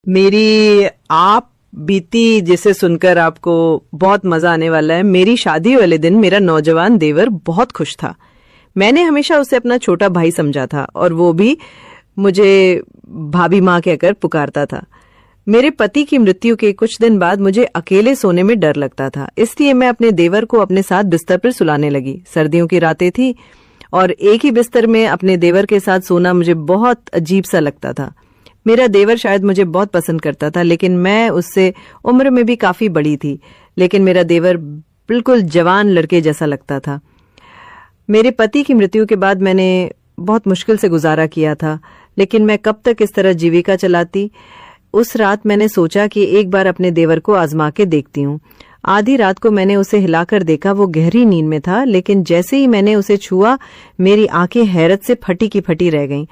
मेरी आप बीती जिसे सुनकर आपको बहुत मजा आने वाला है। मेरी शादी वाले दिन मेरा नौजवान देवर बहुत खुश था। मैंने हमेशा उसे अपना छोटा भाई समझा था और वो भी मुझे भाभी माँ कहकर पुकारता था। मेरे पति की मृत्यु के कुछ दिन बाद मुझे अकेले सोने में डर लगता था, इसलिए मैं अपने देवर को अपने साथ बिस्तर पर सुलाने लगी। सर्दियों की रातें थी और एक ही बिस्तर में अपने देवर के साथ सोना मुझे बहुत अजीब सा लगता था। मेरा देवर शायद मुझे बहुत पसंद करता था, लेकिन मैं उससे उम्र में भी काफी बड़ी थी। लेकिन मेरा देवर बिल्कुल जवान लड़के जैसा लगता था। मेरे पति की मृत्यु के बाद मैंने बहुत मुश्किल से गुजारा किया था, लेकिन मैं कब तक इस तरह जीविका चलाती। उस रात मैंने सोचा कि एक बार अपने देवर को आजमा के देखती हूँ। आधी रात को मैंने उसे हिलाकर देखा। वो गहरी नींद में था, लेकिन जैसे ही मैंने उसे छुआ मेरी आंखें हैरत से फटी की फटी रह गईं।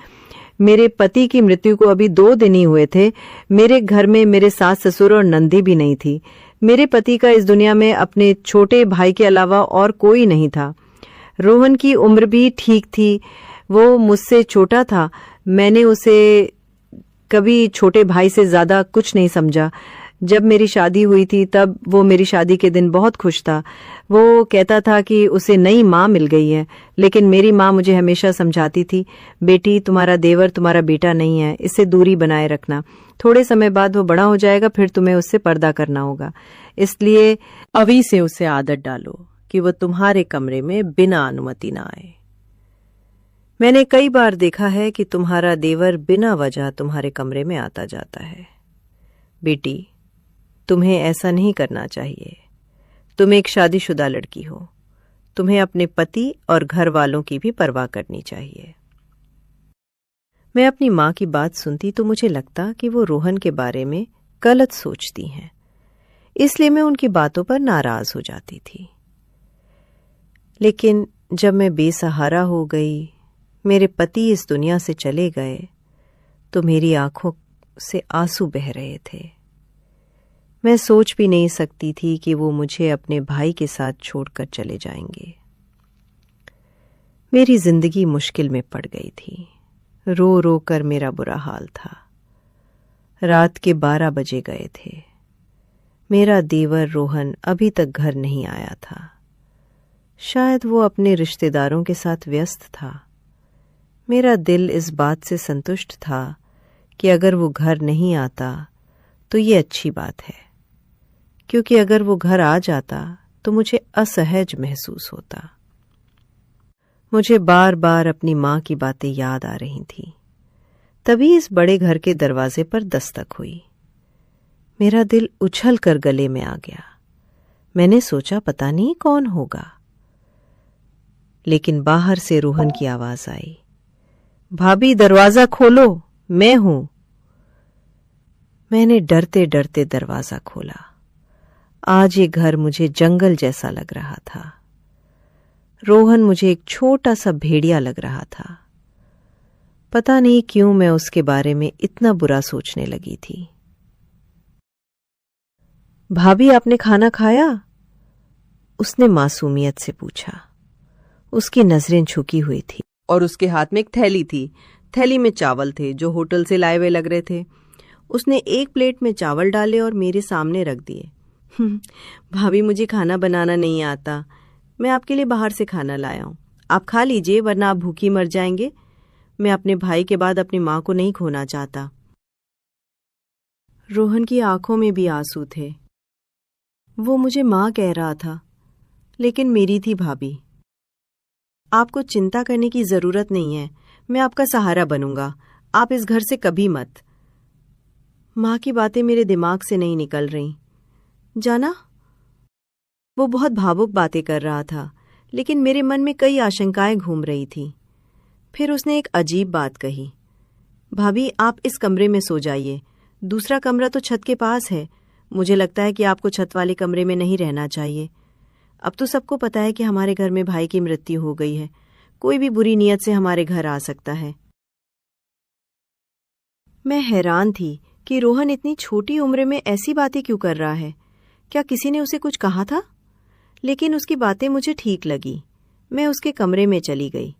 मेरे पति की मृत्यु को अभी 2 दिन ही हुए थे। मेरे घर में मेरे सास ससुर और नंदी भी नहीं थी। मेरे पति का इस दुनिया में अपने छोटे भाई के अलावा और कोई नहीं था। रोहन की उम्र भी ठीक थी, वो मुझसे छोटा था। मैंने उसे कभी छोटे भाई से ज्यादा कुछ नहीं समझा। जब मेरी शादी हुई थी तब वो मेरी शादी के दिन बहुत खुश था। वो कहता था कि उसे नई माँ मिल गई है, लेकिन मेरी माँ मुझे हमेशा समझाती थी, बेटी तुम्हारा देवर तुम्हारा बेटा नहीं है, इससे दूरी बनाए रखना। थोड़े समय बाद वो बड़ा हो जाएगा, फिर तुम्हें उससे पर्दा करना होगा। इसलिए अभी से उसे आदत डालो कि वो तुम्हारे कमरे में बिना अनुमति ना आए। मैंने कई बार देखा है कि तुम्हारा देवर बिना वजह तुम्हारे कमरे में आता जाता है। बेटी, तुम्हें ऐसा नहीं करना चाहिए। तुम एक शादीशुदा लड़की हो। तुम्हें अपने पति और घर वालों की भी परवाह करनी चाहिए। मैं अपनी माँ की बात सुनती तो मुझे लगता कि वो रोहन के बारे में गलत सोचती हैं, इसलिए मैं उनकी बातों पर नाराज हो जाती थी। लेकिन जब मैं बेसहारा हो गई, मेरे पति इस दुनिया से चले गए, तो मेरी आंखों से आंसू बह रहे थे। मैं सोच भी नहीं सकती थी कि वो मुझे अपने भाई के साथ छोड़कर चले जाएंगे। मेरी जिंदगी मुश्किल में पड़ गई थी। रो रो कर मेरा बुरा हाल था। रात के 12 बजे गए थे। मेरा देवर रोहन अभी तक घर नहीं आया था। शायद वो अपने रिश्तेदारों के साथ व्यस्त था। मेरा दिल इस बात से संतुष्ट था कि अगर वो घर नहीं आता तो ये अच्छी बात है, क्योंकि अगर वो घर आ जाता तो मुझे असहज महसूस होता। मुझे बार बार अपनी माँ की बातें याद आ रही थीं। तभी इस बड़े घर के दरवाजे पर दस्तक हुई। मेरा दिल उछल कर गले में आ गया। मैंने सोचा पता नहीं कौन होगा, लेकिन बाहर से रोहन की आवाज आई, भाभी दरवाजा खोलो, मैं हूं। मैंने डरते डरते दरवाजा खोला। आज ये घर मुझे जंगल जैसा लग रहा था। रोहन मुझे एक छोटा सा भेड़िया लग रहा था। पता नहीं क्यों मैं उसके बारे में इतना बुरा सोचने लगी थी। भाभी आपने खाना खाया? उसने मासूमियत से पूछा। उसकी नजरें झुकी हुई थी और उसके हाथ में एक थैली थी। थैली में चावल थे जो होटल से लाए हुए लग रहे थे। उसने एक प्लेट में चावल डाले और मेरे सामने रख दिए। भाभी मुझे खाना बनाना नहीं आता, मैं आपके लिए बाहर से खाना लाया हूं, आप खा लीजिए वरना आप भूखी मर जाएंगे। मैं अपने भाई के बाद अपनी माँ को नहीं खोना चाहता। रोहन की आंखों में भी आंसू थे। वो मुझे माँ कह रहा था, लेकिन मेरी थी भाभी। आपको चिंता करने की जरूरत नहीं है, मैं आपका सहारा बनूंगा, आप इस घर से कभी मत। माँ की बातें मेरे दिमाग से नहीं निकल रही। जाना, वो बहुत भावुक बातें कर रहा था, लेकिन मेरे मन में कई आशंकाएं घूम रही थी। फिर उसने एक अजीब बात कही, भाभी आप इस कमरे में सो जाइए, दूसरा कमरा तो छत के पास है। मुझे लगता है कि आपको छत वाले कमरे में नहीं रहना चाहिए। अब तो सबको पता है कि हमारे घर में भाई की मृत्यु हो गई है। कोई भी बुरी नीयत से हमारे घर आ सकता है। मैं हैरान थी कि रोहन इतनी छोटी उम्र में ऐसी बातें क्यों कर रहा है। क्या किसी ने उसे कुछ कहा था? लेकिन उसकी बातें मुझे ठीक लगी। मैं उसके कमरे में चली गई।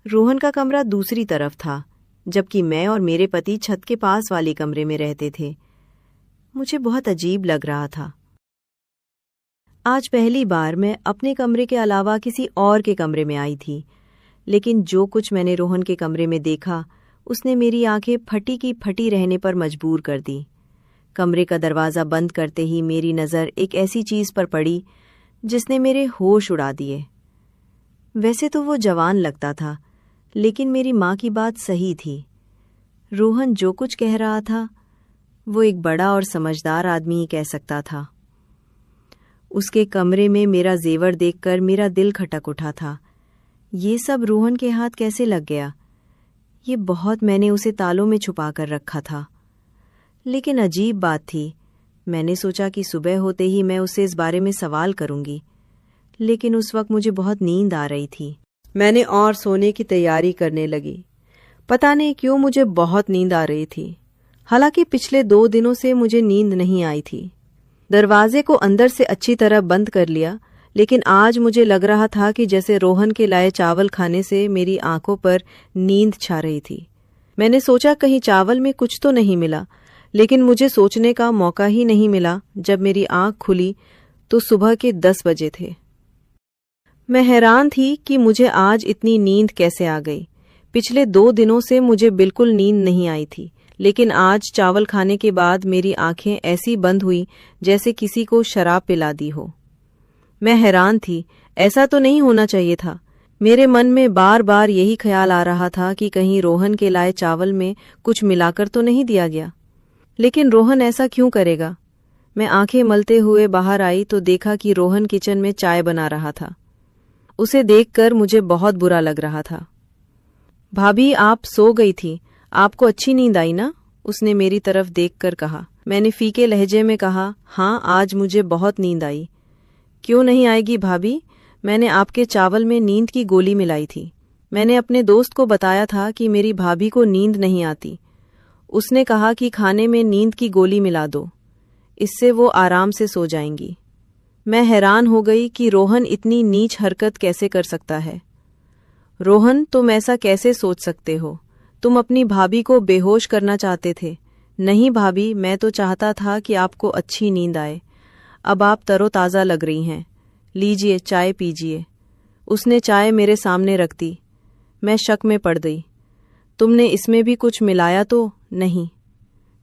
रोहन का कमरा दूसरी तरफ था। जबकि मैं और मेरे पति छत के पास वाले कमरे में रहते थे। मुझे बहुत अजीब लग रहा था। आज पहली बार मैं अपने कमरे के अलावा किसी और के कमरे में आई थी, लेकिन जो कुछ मैंने रोहन के कमरे में देखा उसने मेरी आंखें फटी की फटी रहने पर मजबूर कर दी। कमरे का दरवाज़ा बंद करते ही मेरी नज़र एक ऐसी चीज़ पर पड़ी जिसने मेरे होश उड़ा दिए। वैसे तो वो जवान लगता था, लेकिन मेरी माँ की बात सही थी। रोहन जो कुछ कह रहा था वो एक बड़ा और समझदार आदमी ही कह सकता था। उसके कमरे में मेरा जेवर देखकर मेरा दिल खटक उठा था। ये सब रोहन के हाथ कैसे लग गया? ये बहुत मैंने उसे तालों में छुपा कर रखा था। लेकिन अजीब बात थी, मैंने सोचा कि सुबह होते ही मैं उसे इस बारे में सवाल करूंगी, लेकिन उस वक्त मुझे बहुत नींद आ रही थी। मैंने और सोने की तैयारी करने लगी। पता नहीं क्यों मुझे बहुत नींद आ रही थी। हालांकि पिछले 2 दिनों से मुझे नींद नहीं आई थी। दरवाजे को अंदर से अच्छी तरह बंद कर लिया, लेकिन आज मुझे लग रहा था कि जैसे रोहन के लाए चावल खाने से मेरी आंखों पर नींद छा रही थी। मैंने सोचा कहीं चावल में कुछ तो नहीं मिला, लेकिन मुझे सोचने का मौका ही नहीं मिला। जब मेरी आंख खुली तो सुबह के 10 बजे थे। मैं हैरान थी कि मुझे आज इतनी नींद कैसे आ गई। पिछले 2 दिनों से मुझे बिल्कुल नींद नहीं आई थी, लेकिन आज चावल खाने के बाद मेरी आंखें ऐसी बंद हुई जैसे किसी को शराब पिला दी हो। मैं हैरान थी, ऐसा तो नहीं होना चाहिए था। मेरे मन में बार बार यही ख्याल आ रहा था कि कहीं रोहन के लाए चावल में कुछ मिलाकर तो नहीं दिया गया। लेकिन रोहन ऐसा क्यों करेगा? मैं आंखें मलते हुए बाहर आई तो देखा कि रोहन किचन में चाय बना रहा था। उसे देखकर मुझे बहुत बुरा लग रहा था। भाभी, आप सो गई थी, आपको अच्छी नींद आई ना? उसने मेरी तरफ देखकर कहा। मैंने फीके लहजे में कहा, हाँ, आज मुझे बहुत नींद आई। क्यों नहीं आएगी भाभी? मैंने आपके चावल में नींद की गोली मिलाई थी। मैंने अपने दोस्त को बताया था कि मेरी भाभी को नींद नहीं आती। उसने कहा कि खाने में नींद की गोली मिला दो, इससे वो आराम से सो जाएंगी। मैं हैरान हो गई कि रोहन इतनी नीच हरकत कैसे कर सकता है। रोहन, तुम ऐसा कैसे सोच सकते हो? तुम अपनी भाभी को बेहोश करना चाहते थे। नहीं भाभी, मैं तो चाहता था कि आपको अच्छी नींद आए। अब आप तरोताज़ा लग रही हैं। लीजिए, चाय पीजिए। उसने चाय मेरे सामने रख दी। मैं शक में पड़ गई। तुमने इसमें भी कुछ मिलाया तो नहीं?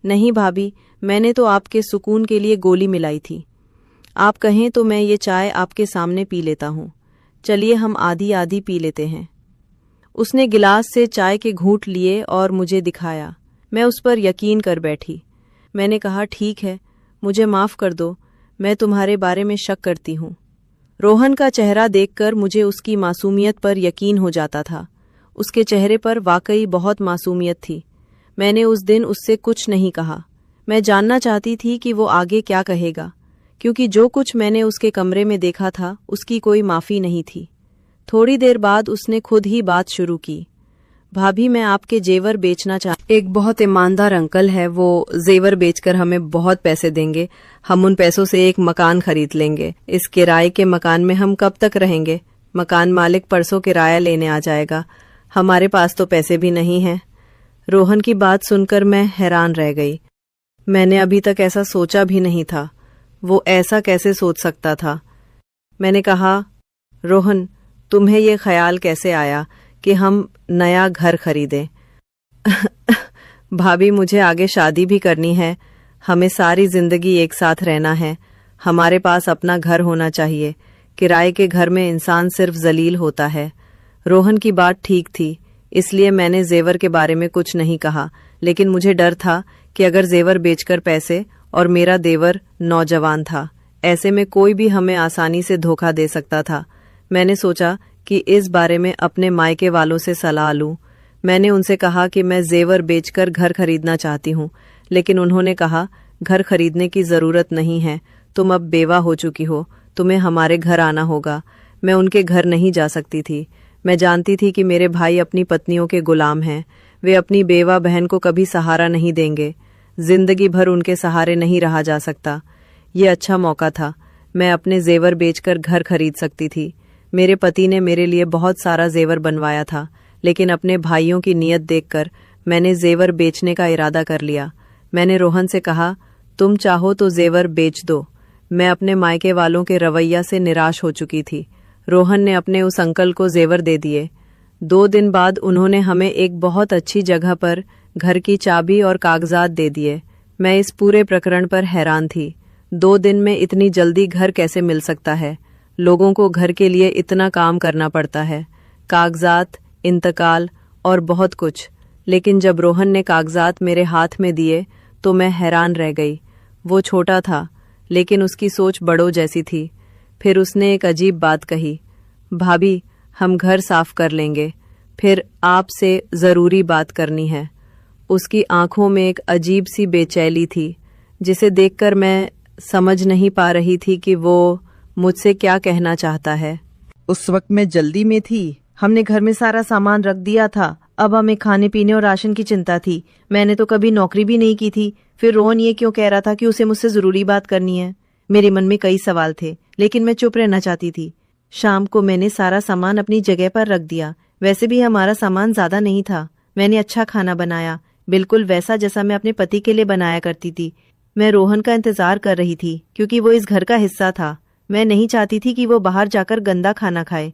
नहीं भाभी, मैंने तो आपके सुकून के लिए गोली मिलाई थी। आप कहें तो मैं ये चाय आपके सामने पी लेता हूँ। चलिए हम आधी आधी पी लेते हैं। उसने गिलास से चाय के घूंट लिए और मुझे दिखाया। मैं उस पर यकीन कर बैठी। मैंने कहा, ठीक है, मुझे माफ़ कर दो, मैं तुम्हारे बारे में शक करती हूँ। रोहन का चेहरा देखकर मुझे उसकी मासूमियत पर यकीन हो जाता था। उसके चेहरे पर वाकई बहुत मासूमियत थी। मैंने उस दिन उससे कुछ नहीं कहा। मैं जानना चाहती थी कि वो आगे क्या कहेगा, क्योंकि जो कुछ मैंने उसके कमरे में देखा था उसकी कोई माफ़ी नहीं थी। थोड़ी देर बाद उसने खुद ही बात शुरू की। भाभी, मैं आपके जेवर बेचना एक बहुत ईमानदार अंकल है, वो जेवर बेचकर हमें बहुत पैसे देंगे। हम उन पैसों से एक मकान खरीद लेंगे। इस किराए के मकान में हम कब तक रहेंगे? मकान मालिक परसों किराया लेने आ जाएगा। हमारे पास तो पैसे भी नहीं हैं। रोहन की बात सुनकर मैं हैरान रह गई। मैंने अभी तक ऐसा सोचा भी नहीं था। वो ऐसा कैसे सोच सकता था? मैंने कहा, रोहन, तुम्हें ये ख्याल कैसे आया कि हम नया घर खरीदें? भाभी, मुझे आगे शादी भी करनी है। हमें सारी जिंदगी एक साथ रहना है। हमारे पास अपना घर होना चाहिए। किराए के घर में इंसान सिर्फ जलील होता है। रोहन की बात ठीक थी, इसलिए मैंने जेवर के बारे में कुछ नहीं कहा। लेकिन मुझे डर था कि अगर जेवर बेचकर पैसे, और मेरा देवर नौजवान था, ऐसे में कोई भी हमें आसानी से धोखा दे सकता था। मैंने सोचा कि इस बारे में अपने मायके वालों से सलाह लूं। मैंने उनसे कहा कि मैं जेवर बेचकर घर खरीदना चाहती हूँ, लेकिन उन्होंने कहा, घर खरीदने की ज़रूरत नहीं है, तुम अब बेवा हो चुकी हो, तुम्हें हमारे घर आना होगा। मैं उनके घर नहीं जा सकती थी। मैं जानती थी कि मेरे भाई अपनी पत्नियों के गुलाम हैं। वे अपनी बेवा बहन को कभी सहारा नहीं देंगे। जिंदगी भर उनके सहारे नहीं रहा जा सकता। ये अच्छा मौका था। मैं अपने जेवर बेचकर घर खरीद सकती थी। मेरे पति ने मेरे लिए बहुत सारा जेवर बनवाया था, लेकिन अपने भाइयों की नीयत देखकर मैंने जेवर बेचने का इरादा कर लिया। मैंने रोहन से कहा, तुम चाहो तो जेवर बेच दो। मैं अपने मायके वालों के रवैया से निराश हो चुकी थी। रोहन ने अपने उस अंकल को जेवर दे दिए। 2 दिन बाद उन्होंने हमें एक बहुत अच्छी जगह पर घर की चाबी और कागजात दे दिए। मैं इस पूरे प्रकरण पर हैरान थी। 2 दिन में इतनी जल्दी घर कैसे मिल सकता है? लोगों को घर के लिए इतना काम करना पड़ता है, कागजात, इंतकाल और बहुत कुछ। लेकिन जब रोहन ने कागजात मेरे हाथ में दिए तो मैं हैरान रह गई। वो छोटा था, लेकिन उसकी सोच बड़ों जैसी थी। फिर उसने एक अजीब बात कही, भाभी, हम घर साफ कर लेंगे, फिर आपसे जरूरी बात करनी है। उसकी आंखों में एक अजीब सी बेचैनी थी, जिसे देखकर मैं समझ नहीं पा रही थी कि वो मुझसे क्या कहना चाहता है। उस वक्त मैं जल्दी में थी। हमने घर में सारा सामान रख दिया था। अब हमें खाने पीने और राशन की चिंता थी। मैंने तो कभी नौकरी भी नहीं की थी। फिर रोहन ये क्यों कह रहा था कि उसे मुझसे जरूरी बात करनी है? मेरे मन में कई सवाल थे, लेकिन मैं चुप रहना चाहती थी। शाम को मैंने सारा सामान अपनी जगह पर रख दिया। वैसे भी हमारा सामान ज्यादा नहीं था। मैंने अच्छा खाना बनाया, बिल्कुल वैसा जैसा मैं अपने पति के लिए बनाया करती थी। मैं रोहन का इंतजार कर रही थी, क्योंकि वो इस घर का हिस्सा था। मैं नहीं चाहती थी कि वो बाहर जाकर गंदा खाना खाए।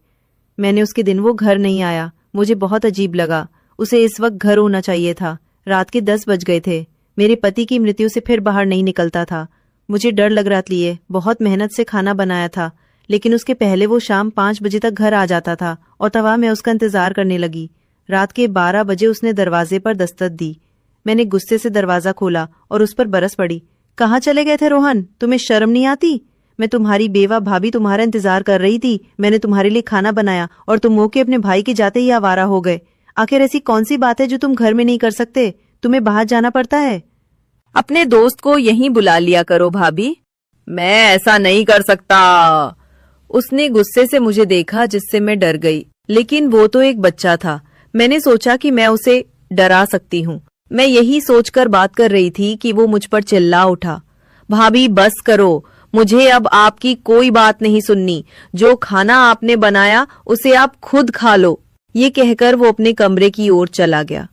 मैंने उसके दिन वो घर नहीं आया। मुझे बहुत अजीब लगा। उसे इस वक्त घर होना चाहिए था। रात के 10 बज गए थे। मेरे पति की मृत्यु से फिर बाहर नहीं निकलता था। मुझे डर लग रहा लिए बहुत मेहनत से खाना बनाया था, लेकिन उसके पहले वो शाम 5 बजे तक घर आ जाता था और तब मैं उसका इंतजार करने लगी। रात के 12 बजे उसने दरवाजे पर दस्तक दी। मैंने गुस्से से दरवाजा खोला और उस पर बरस पड़ी। कहाँ चले गए थे रोहन? तुम्हें शर्म नहीं आती? मैं तुम्हारी बेवा भाभी तुम्हारा इंतजार कर रही थी। मैंने तुम्हारे लिए खाना बनाया और तुम मौके अपने भाई के जाते ही आवारा हो गए। आखिर ऐसी कौन सी बात है जो तुम घर में नहीं कर सकते? तुम्हें बाहर जाना पड़ता है। अपने दोस्त को यहीं बुला लिया करो भाभी। मैं ऐसा नहीं कर सकता। उसने गुस्से से मुझे देखा, जिससे मैं डर गई। लेकिन वो तो एक बच्चा था। मैंने सोचा कि मैं उसे डरा सकती हूँ। मैं यही सोचकर बात कर रही थी कि वो मुझ पर चिल्ला उठा, भाभी बस करो, मुझे अब आपकी कोई बात नहीं सुननी। जो खाना आपने बनाया उसे आप खुद खा लो। ये कहकर वो अपने कमरे की ओर चला गया।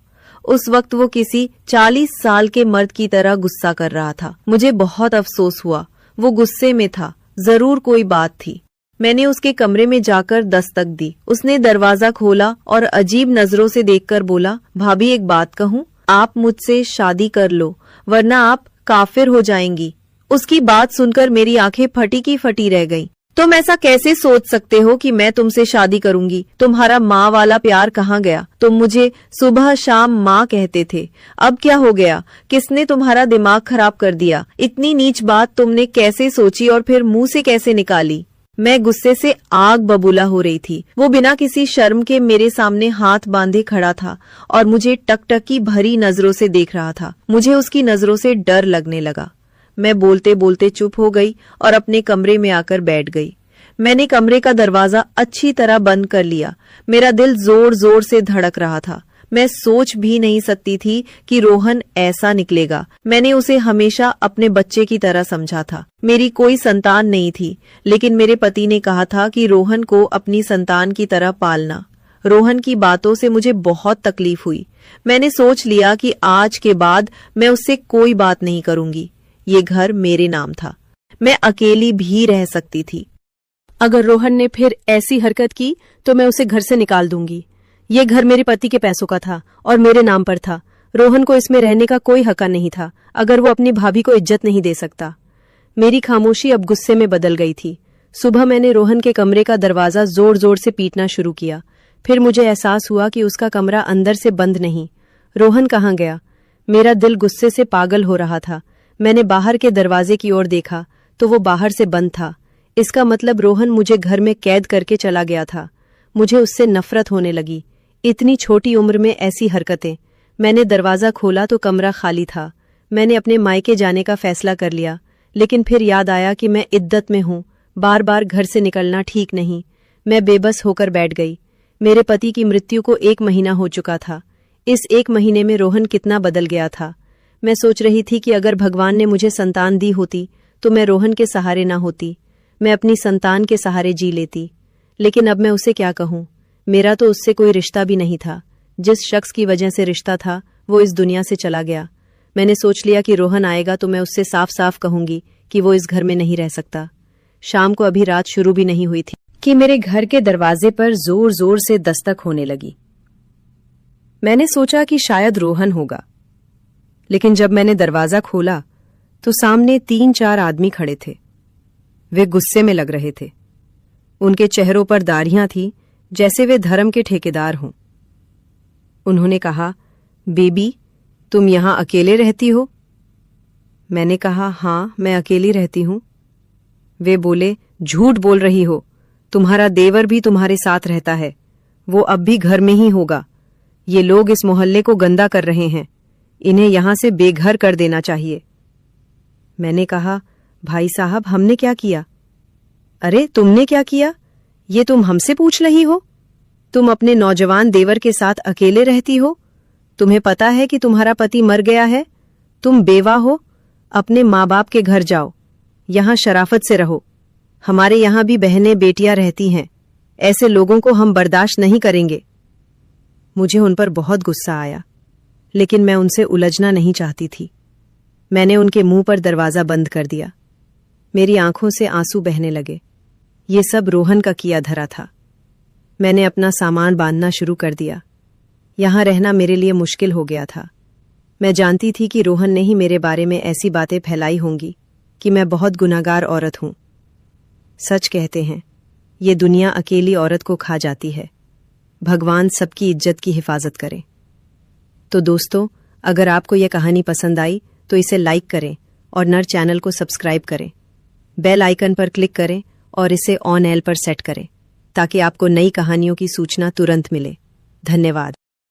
उस वक्त वो किसी 40 साल के मर्द की तरह गुस्सा कर रहा था। मुझे बहुत अफसोस हुआ। वो गुस्से में था, जरूर कोई बात थी। मैंने उसके कमरे में जाकर दस्तक दी। उसने दरवाजा खोला और अजीब नजरों से देखकर बोला, भाभी एक बात कहूँ, आप मुझसे शादी कर लो, वरना आप काफिर हो जाएंगी। उसकी बात सुनकर मेरी आंखें फटी की फटी रह गईं। तुम ऐसा कैसे सोच सकते हो कि मैं तुमसे शादी करूंगी? तुम्हारा माँ वाला प्यार कहाँ गया? तुम मुझे सुबह शाम माँ कहते थे, अब क्या हो गया? किसने तुम्हारा दिमाग खराब कर दिया? इतनी नीच बात तुमने कैसे सोची और फिर मुंह से कैसे निकाली? मैं गुस्से से आग बबूला हो रही थी। वो बिना किसी शर्म के मेरे सामने हाथ बांधे खड़ा था और मुझे टकटकी भरी नजरों से देख रहा था। मुझे उसकी नजरों से डर लगने लगा। मैं बोलते बोलते चुप हो गई और अपने कमरे में आकर बैठ गई। मैंने कमरे का दरवाजा अच्छी तरह बंद कर लिया। मेरा दिल जोर जोर से धड़क रहा था। मैं सोच भी नहीं सकती थी कि रोहन ऐसा निकलेगा। मैंने उसे हमेशा अपने बच्चे की तरह समझा था। मेरी कोई संतान नहीं थी, लेकिन मेरे पति ने कहा था कि रोहन को अपनी संतान की तरह पालना। रोहन की बातों से मुझे बहुत तकलीफ हुई। मैंने सोच लिया कि आज के बाद मैं उससे कोई बात नहीं करूंगी। ये घर मेरे नाम था। मैं अकेली भी रह सकती थी। अगर रोहन ने फिर ऐसी हरकत की तो मैं उसे घर से निकाल दूंगी। ये घर मेरे पति के पैसों का था और मेरे नाम पर था। रोहन को इसमें रहने का कोई हक नहीं था, अगर वो अपनी भाभी को इज्जत नहीं दे सकता। मेरी खामोशी अब गुस्से में बदल गई थी। सुबह मैंने रोहन के कमरे का दरवाजा जोर जोर से पीटना शुरू किया। फिर मुझे एहसास हुआ कि उसका कमरा अंदर से बंद नहीं। रोहन कहाँ गया? मेरा दिल गुस्से से पागल हो रहा था। मैंने बाहर के दरवाजे की ओर देखा तो वो बाहर से बंद था। इसका मतलब रोहन मुझे घर में कैद करके चला गया था। मुझे उससे नफरत होने लगी। इतनी छोटी उम्र में ऐसी हरकतें। मैंने दरवाजा खोला तो कमरा खाली था। मैंने अपने मायके जाने का फैसला कर लिया, लेकिन फिर याद आया कि मैं इद्दत में हूँ। बार बार घर से निकलना ठीक नहीं। मैं बेबस होकर बैठ गई। मेरे पति की मृत्यु को 1 महीना हो चुका था। इस 1 महीने में रोहन कितना बदल गया था। मैं सोच रही थी कि अगर भगवान ने मुझे संतान दी होती तो मैं रोहन के सहारे ना होती। मैं अपनी संतान के सहारे जी लेती। लेकिन अब मैं उसे क्या कहूँ? मेरा तो उससे कोई रिश्ता भी नहीं था। जिस शख्स की वजह से रिश्ता था वो इस दुनिया से चला गया। मैंने सोच लिया कि रोहन आएगा तो मैं उससे साफ साफ कहूंगी कि वो इस घर में नहीं रह सकता। शाम को अभी रात शुरू भी नहीं हुई थी कि मेरे घर के दरवाजे पर जोर जोर से दस्तक होने लगी। मैंने सोचा कि शायद रोहन होगा, लेकिन जब मैंने दरवाजा खोला तो सामने 3-4 आदमी खड़े थे। वे गुस्से में लग रहे थे। उनके चेहरों पर दाढ़ियां थी जैसे वे धर्म के ठेकेदार हों। उन्होंने कहा, बेबी, तुम यहां अकेले रहती हो? मैंने कहा, हाँ, मैं अकेली रहती हूं। वे बोले, झूठ बोल रही हो, तुम्हारा देवर भी तुम्हारे साथ रहता है, वो अब भी घर में ही होगा। ये लोग इस मोहल्ले को गंदा कर रहे हैं, इन्हें यहां से बेघर कर देना चाहिए। मैंने कहा, भाई साहब, हमने क्या किया? अरे, तुमने क्या किया, ये तुम हमसे पूछ रही हो? तुम अपने नौजवान देवर के साथ अकेले रहती हो, तुम्हें पता है कि तुम्हारा पति मर गया है, तुम बेवा हो, अपने माँ बाप के घर जाओ, यहां शराफत से रहो। हमारे यहां भी बहनें बेटियां रहती हैं, ऐसे लोगों को हम बर्दाश्त नहीं करेंगे। मुझे उन पर बहुत गुस्सा आया, लेकिन मैं उनसे उलझना नहीं चाहती थी। मैंने उनके मुंह पर दरवाजा बंद कर दिया। मेरी आंखों से आंसू बहने लगे। ये सब रोहन का किया धरा था। मैंने अपना सामान बांधना शुरू कर दिया। यहां रहना मेरे लिए मुश्किल हो गया था। मैं जानती थी कि रोहन ने ही मेरे बारे में ऐसी बातें फैलाई होंगी कि मैं बहुत गुनाहगार औरत हूं। सच कहते हैं, ये दुनिया अकेली औरत को खा जाती है। भगवान सबकी इज्जत की हिफाजत करे। तो दोस्तों, अगर आपको यह कहानी पसंद आई तो इसे लाइक करें और नर चैनल को सब्सक्राइब करें। बेल आइकन पर क्लिक करें और इसे ऑन एल पर सेट करें ताकि आपको नई कहानियों की सूचना तुरंत मिले। धन्यवाद।